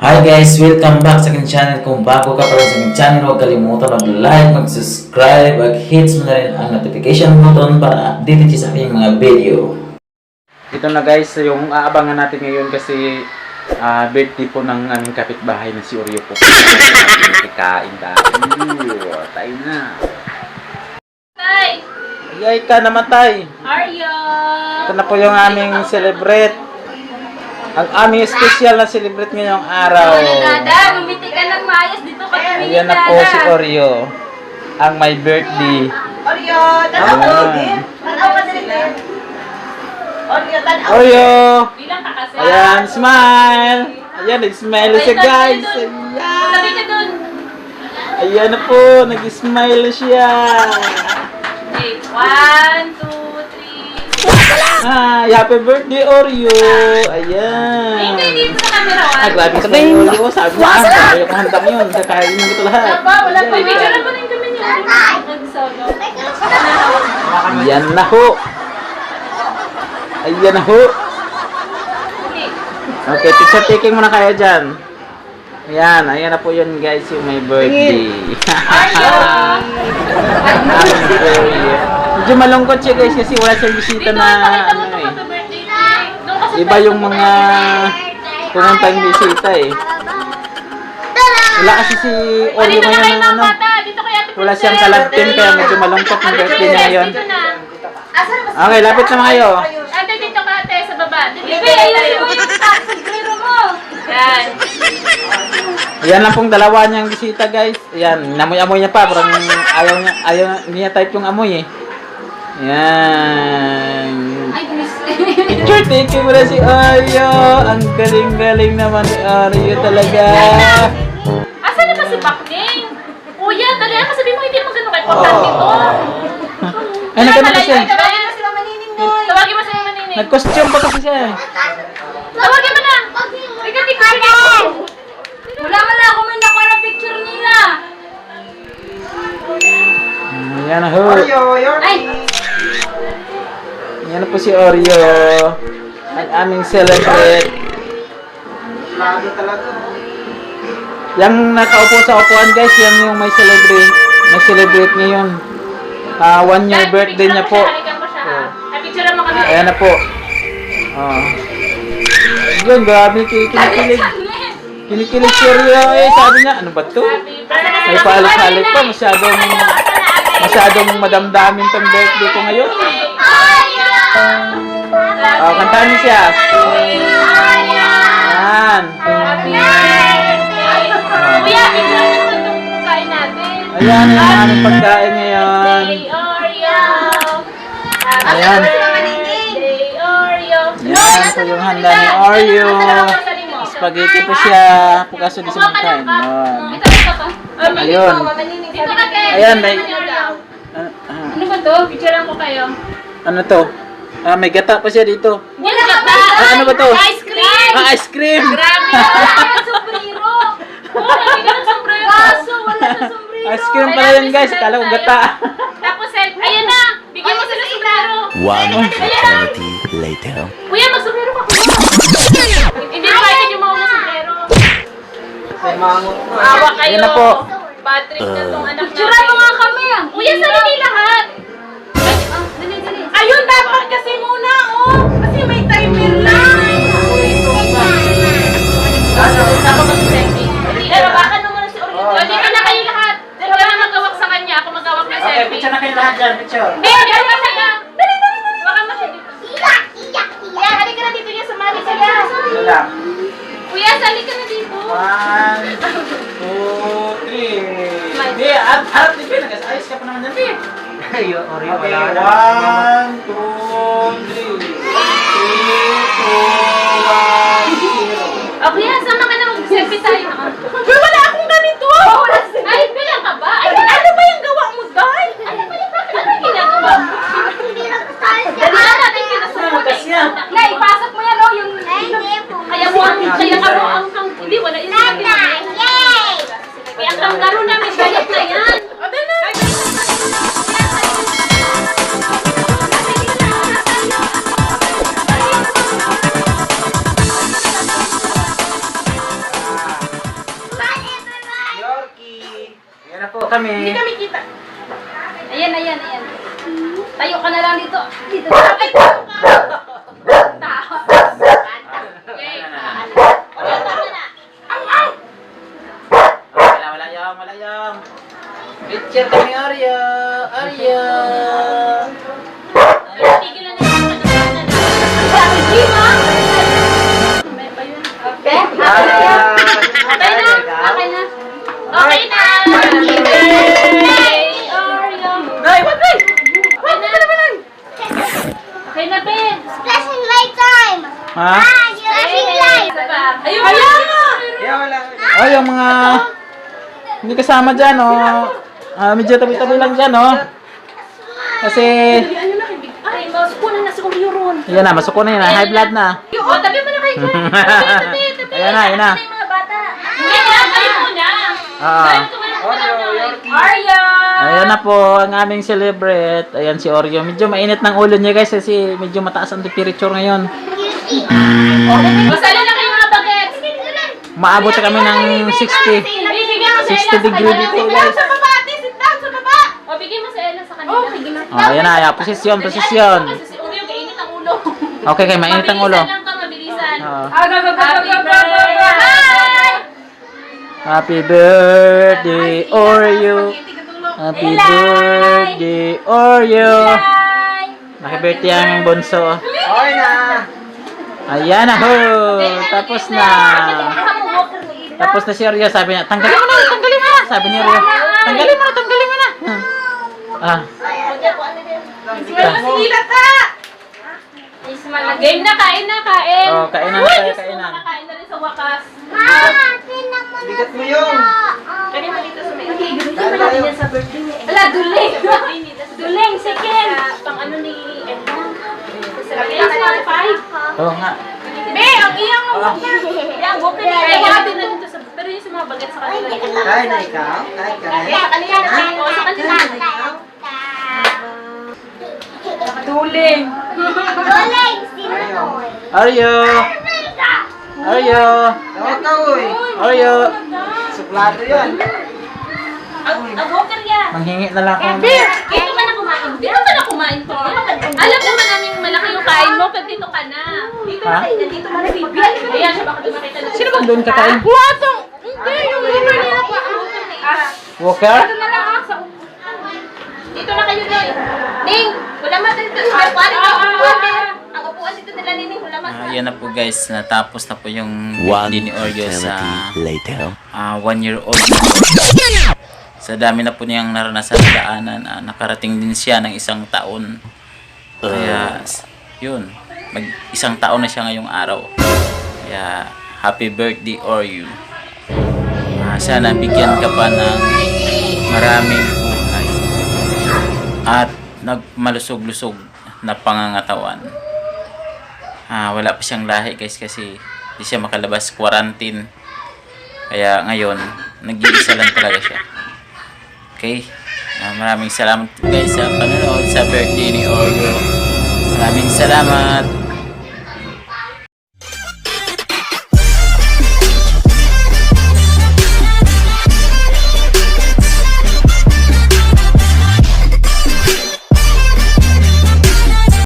Hi guys! Welcome back sa aking channel. Kung bago ka pa rin sa aking channel, huwag kalimutan mag-like, mag-subscribe, at-hits mo na rin ang notification button para updated siya sa aking mga video. Ito na guys, yung aabangan natin ngayon kasi birthday po ng aming kapitbahay na si Oreo po. Kain tayo. Tayo na. Tay! Ayay ka namatay. Aryo! Ito na po yung aming celebrate. Ang aming special na celebrate ngayong araw. Dada, bumiti ka ng maayos dito ka tumingin, Ayan na po si Oreo. Ang my birthday. Oreo, tanaw ka din. Tanaw ka din. Oreo, tanaw. Oreo! Bilang ka kasi. Ayan, smile! Ayan, nag-smile siya guys. Sabi ka dun. Ayan na po, nag-smile siya. Okay, 1, 2, 3. Happy birthday, Oreo! Ayan! Hindi dito sa camera, 1. Grabe sa Oreo. Sabi mo, ayaw ko handang yun. Kakain mo ito lahat. Wala pa. Picture pa rin kami niya. Nag-solo. Ayan na ho. Ayan na ho. Okay, picture taking muna kayo dyan. Ayan, ayan na po yun guys, yung my birthday. Medyo malungkot siya guys kasi wala siyang bisita Dito, na pakita mo ano ito eh. ka birthday. Doon ka sa Iba yung mga pumuntang bisita eh. Wala kasi si Oreo Dito na ngayon kayo ng mga ano. bata. Dito kaya ito. Wala siyang kalagtin kaya medyo malungkot yung birthday niya ngayon. Dito na. Okay, lapit naman kayo. Ate, dito ka ate sa baba. Dito ayusin mo yung sombrero mo. Yan. Ayan lang pong dalawa niyang bisita guys. Ayan, namoy-amoy niya pa. Parang ayaw niya type yung amoy eh. Ayan. Ay, gusto. Picture taking mo na si Oreo. Ang galing-galing naman ni Oreo talaga. Asan na ba si Bakning? Kuya, dali ako sabihin mo hindi naman ganun ka-importante to. Ay, nagkano pa siya. Tawagin mo si Mama Nining, Noy. Tawagin mo si Mama Nining. Nag-costume pa kasi siya eh. Tawagin mo na. Ikaw, picture mo. Wala man na ako may nakuha na picture nila. Ayan na ho. Oreo, you're Ay, Ayan na po si Oreo. Ang aming celebrate. Lado talaga. Yang nakaupo sa upuan guys, yan yung may celebrate. May celebrate ngayon. 1 year birthday niya po. Halikan mo siya, ha? Ay, picture mo kami. Ayan na po. Yun, grabe kinikilig. Kinikilig si Oreo eh. Sabi niya, ano ba to? May paalit-alit pa. Masyadong madamdamin tong birthday ko ngayon. Kantahan niyo siya. Ayan. Kuya, picture mo sa itong kain natin. Ayan, yung aming pagkain ngayon. Day Oreo. Ayan. Day Oreo. Yan po yung handa ni Oreo. Spaghetti po siya. Pukaso di siya magkain. Ayun. Dito ka, te. Ayan, may... Ano ba to? Picturean ko kayo. Ano to? May gata pa siya dito. Wala ba? Ano ba to? Ice cream! Ice cream! Grabe na yung sombrero! Oh, nabigyan ng sombrero! Kaso, wala sa sombrero! Ice cream pala yan guys. Kala ko gata. Tapos, ayan na! Bigyan mo sila sombrero! One eternity later. Kuya, mag-sombrero ka kuya! Hindi mo kahit yung mga sombrero. Awa kayo! Yan na po. Bad trip na tong anak natin. Picturean mo nga kami! Kuya, sarili lahat! Dali. Ayun, dapat kasi muna, oh! Kasi may timer lang! Ako mag-selfie. Babakan mo muna si Oreo. Hindi ka na kayo lahat. Dali ka na magawak sa kanya. Ako magawak ng Okay, selfie. picture na kayo lahat dyan. Picture. Hindi, dali ka na. Dali. Baka mo siya dito. Kuya, halika na dito niya. Sumali sila. Ito lang. Kuya, sali ka na dito. 1, 2, 3. Hindi, harap din kayo. Nag-ayos ka pa naman yan. Okay, 1, 2, 3. 3, 2, 1, 0. O kuya, sama ka na mag-selfie tayo. Uy, wala akong ganito. Ay, bilang ka ba? Ay, ano ba yung gawa mo doon? Ano ba yung bakit? Ano yung ginagawa mo? Dali na natin kinasuot. Nay, ipasok mo yan, oh, yung... Kaya mo ang... Kaya ka mo ang... Hindi, wala yun. Kaya ang kanggaro namin, galit na yan. O, dali. kami. Hindi kami kita. Ayan. Tayo ka na lang dito. Dito. Ay, tayo ka. Tawa. Okay. Wala yung. Picture kami, Arya. Tigilan na yung kanya. Sabi, ma. May ba yun? Okay. Okay na. Oreo. Nay, wag nay! Okay na, Ben. Flashing light time! Ha? Flashing light! Ayun! Oh, yung mga hindi kasama dyan, oh. Medyo tabi-tabi lang dyan, oh. Kasi, Ay, masukunan na si Oreo ron. yan na, masuko na yun, high blood na. Oh, tabi mo na kayo. Tabi. Ayan na. Ano yung mga bata? Ngayon, kayo muna. Oreo! Ayan na po, ang aming celebrate. Ayan si Oreo. Medyo mainit ng ulo niya, guys, kasi medyo mataas ang temperature ngayon. Masala na kayo mga bagets. Maabot na kami ng 60 degree dito, guys. Sa baba, sit down sa baba. O, bigyan mo sa Ella sa kanila. Okay, gina. Oh, ayan na, ayan. Posisyon. Si Oreo, kainit ang ulo. Okay, kay mainit ang ulo. Mabilisan lang to, mabilisan. Oh. Happy birthday! Happy birthday, Oreo. Happy birthday, Oreo. Happy birthday aming bunso. Okay na! Ayan na ho. Tapos na. Tapos na si Oreo. Sabi niya, tanggalin mo na. Sabi ni Oreo, tanggalin mo na. Ah. Sigilat ka! Game na, kain na. Oh, kain na. Kakain na rin sa wakas. Bigat mo yung! Kani mo dito sa may... Okay, sa birthday ni Ala, duling! Duling, second! Pang ano ni Edna? Sa 5. Oo nga. Be, ang iyang walker! Iyang walker ni Edna. Na dito sa... Pero yung sa mga bagat sa kanila. Kain na ikaw? Kain ka na? Sa kanila na siya. Sa kanila. Duling! Oreo. Tawag ka, uy! Oreo. Suplado yan! Ang walker yan! Manghingi na lang ako. Dito ka na kumain. Dito ka na kumain to. Alam naman namin malaki yung kain mo, pero dito ka na. Dito Ha? dito ka na, baby. Ayan siya, baka dumakita na. Sino bang doon kakain? Watong! Hindi, yung liver nila pa. Ang walker ni Ira. Walker? Dito na lang sa dito na kayo, Noy. Ning, wala mas dito. Ang upuan dito nila ni Ning, wala mas. Yan na po guys, natapos na po yung One birthday ni Oreo sa eternity later. 1-year-old. Sa dami na po niyang naranasan na daanan, nakarating din siya ng 1 taon. Kaya, yun, mag-1 taon na siya ngayong araw. Kaya, happy birthday Oreo. Sana bigyan ka pa ng maraming buhay at nagmalusog-lusog na pangangatawan. Wala pa siyang lahi guys kasi hindi siya makalabas, quarantine. Kaya ngayon, nag-iisa lang talaga siya. Okay? Maraming salamat guys sa panonood sa birthday ni Oreo. Maraming salamat.